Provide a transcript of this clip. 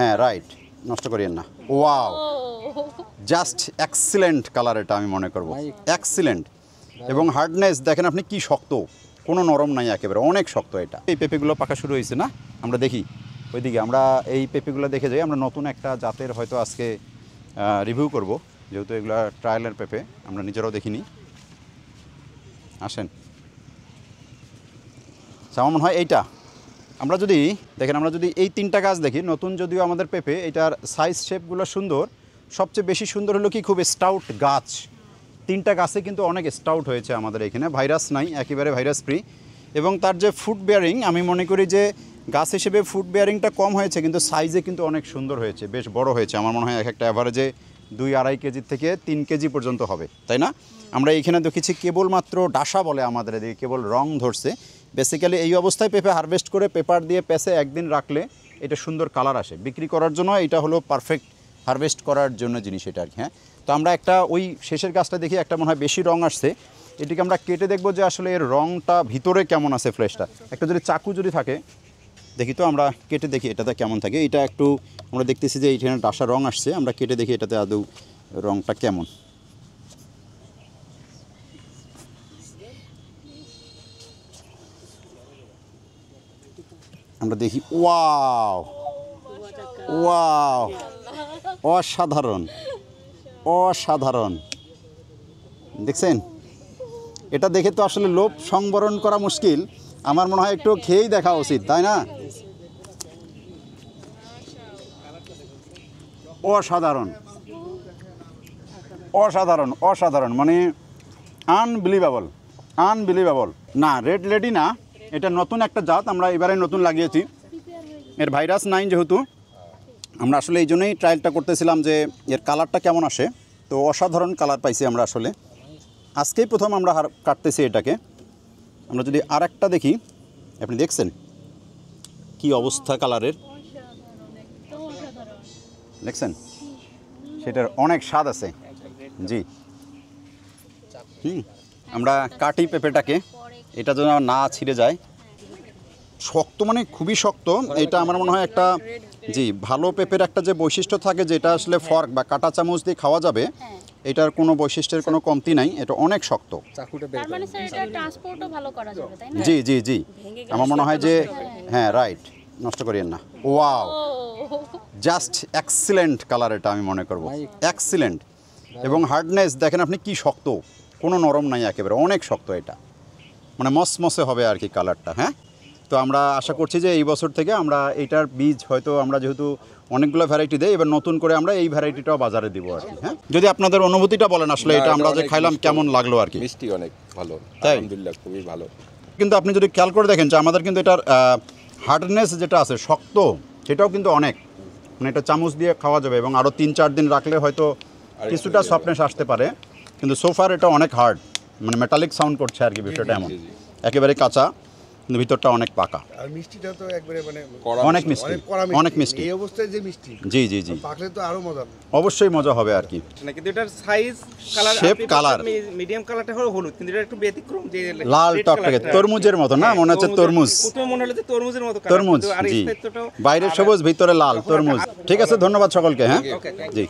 হ্যাঁ রাইট, নষ্ট করিয়েন না। ওয়াও, জাস্ট এক্সিলেন্ট কালার, এটা আমি মনে করব এক্সিলেন্ট। এবং হার্ডনেস দেখেন আপনি কি শক্ত, কোনো নরম নাই একেবারে, অনেক শক্ত এটা। এই পেঁপেগুলো পাকা শুরু হয়েছে না, আমরা দেখি ওইদিকে, আমরা এই পেঁপেগুলো দেখে যাই। আমরা নতুন একটা জাতের হয়তো আজকে রিভিউ করব, যেহেতু এগুলো ট্রায়ালের পেঁপে, আমরা নিজেরাও দেখিনি। আসেন, আমার মনে হয় এইটা, আমরা যদি দেখেন, আমরা যদি এই তিনটা গাছ দেখি, নতুন যদিও আমাদের পেঁপে, এটার সাইজ শেপগুলো সুন্দর। সবচেয়ে বেশি সুন্দর হলো কি, খুব স্টাউট গাছ, তিনটা গাছে কিন্তু অনেক স্টাউট হয়েছে আমাদের এখানে, ভাইরাস নাই, একেবারে ভাইরাস ফ্রি। এবং তার যে ফুড বেয়ারিং, আমি মনে করি যে গাছ হিসেবে ফুড বেয়ারিংটা কম হয়েছে, কিন্তু সাইজে কিন্তু অনেক সুন্দর হয়েছে, বেশ বড় হয়েছে। আমার মনে হয় এক একটা অ্যাভারেজে 2-2.5 কেজি থেকে 3 কেজি পর্যন্ত হবে, তাই না? আমরা এইখানে দেখেছি কেবলমাত্র ডাসা বলে আমাদের এদিকে, কেবল রং ধরছে। বেসিক্যালি এই অবস্থায় পেঁপে হারভেস্ট করে পেপার দিয়ে পেঁচে একদিন রাখলে এটা সুন্দর কালার আসে, বিক্রি করার জন্য এটা হলো পারফেক্ট হারভেস্ট করার জন্য জিনিস এটা আর কি। হ্যাঁ, তো আমরা একটা ওই শেষের গাছটা দেখি, একটা মনে হয় বেশি রং আসছে, এটিকে আমরা কেটে দেখবো যে আসলে এর রংটা ভিতরে কেমন আছে, ফ্লেশটা। একটা যদি চাকু যদি থাকে, দেখি তো, আমরা কেটে দেখি এটাতে কেমন থাকে। এটা একটু আমরা দেখতেছি যে এইখানে ডাসা রং আসছে, আমরা কেটে দেখি এটাতে আদৌ রংটা কেমন। আমরা দেখি, ওয়াও ওয়াও, অসাধারণ অসাধারণ, দেখছেন? এটা দেখে তো আসলে লোভ সংবরণ করা মুশকিল, আমার মনে হয় একটু খেয়েই দেখা উচিত, তাই না? অসাধারণ অসাধারণ অসাধারণ, মানে আনবিলিভেবল আনবিলিভেবল। না, রেড লেডি না, এটা নতুন একটা জাত, আমরা এবারে নতুন লাগিয়েছি। এর ভাইরাস নাই যেহেতু, আমরা আসলে এই জন্যই ট্রায়ালটা করতেছিলাম যে এর কালারটা কেমন আসে। তো অসাধারণ কালার পাইছি আমরা আসলে, আজকেই প্রথম আমরা কাটতেছি এটাকে। আমরা যদি আর একটা দেখি, আপনি দেখছেন কি অবস্থা কালারের, দেখছেন? সেটার অনেক স্বাদ আছে। জি, আমরা কাটি পেঁপেটাকে, এটা যেন না ছিঁড়ে যায়। শক্ত, মানে খুবই শক্ত এটা। আমার মনে হয় একটা, জি, ভালো পেঁপের একটা যে বৈশিষ্ট্য থাকে, যেটা আসলে ফর্ক বা কাঁটা চামচ দিয়ে খাওয়া যাবে, এটার কোনো বৈশিষ্ট্যের কোনো কমতি নাই, এটা অনেক শক্ত। জি জি জি, আমার মনে হয় যে, হ্যাঁ রাইট, নষ্ট করিয়েন না। ওয়াও, জাস্ট এক্সিলেন্ট কালার, এটা আমি মনে করব এক্সিলেন্ট। এবং হার্ডনেস দেখেন আপনি কি শক্ত, কোনো নরম নাই একেবারে, অনেক শক্ত এটা, মানে মসমসে হবে আর কি কালারটা। হ্যাঁ, তো আমরা আশা করছি যে এই বছর থেকে আমরা এইটার বীজ হয়তো, আমরা যেহেতু অনেকগুলো ভ্যারাইটি দেয়, এবার নতুন করে আমরা এই ভ্যারাইটিটাও বাজারে দিব আর কি। হ্যাঁ, যদি আপনাদের অনুভূতিটা বলেন আসলে, এটা আমরা যে খাইলাম কেমন লাগলো আর কি? মিষ্টি অনেক ভালো, তাই? আলহামদুলিল্লাহ খুবই ভালো। কিন্তু আপনি যদি খেয়াল করে দেখেন যে আমাদের কিন্তু এটার হার্ডনেস যেটা আছে, শক্ত, সেটাও কিন্তু অনেক, মানে এটা চামচ দিয়ে খাওয়া যাবে, এবং আরও 3-4 দিন রাখলে হয়তো কিছুটা সফটনেস আসতে পারে। কিন্তু সোফার এটা অনেক হার্ড, মানে মেটালিক সাউন্ড করছে আর কি, বিষয়টা এমন, একেবারে কাঁচা কিন্তু ভিতরটা অনেক পাকা। আর মিষ্টিটা তো একবারে মানে অনেক মিষ্টি, অনেক মিষ্টি, এই অবস্থায় যে মিষ্টি, জি জি জি, পাকলে তো আরো মজা। অবশ্যই মজা হবে আর কি। কিন্তু এটার size, colour, shape, colour medium কালারটা হলো হলুদ, কিন্তু এটা একটু ব্যতিক্রম, যে লাল টকটকে তরমুজের মতো না, মনে হচ্ছে তরমুজ, প্রথমে মনে হলো যে তরমুজের মতো তরমুজ, জি, বাইরের সবুজ ভিতরে লাল, তরমুজ। ঠিক আছে, ধন্যবাদ সকলকে। হ্যাঁ, জি।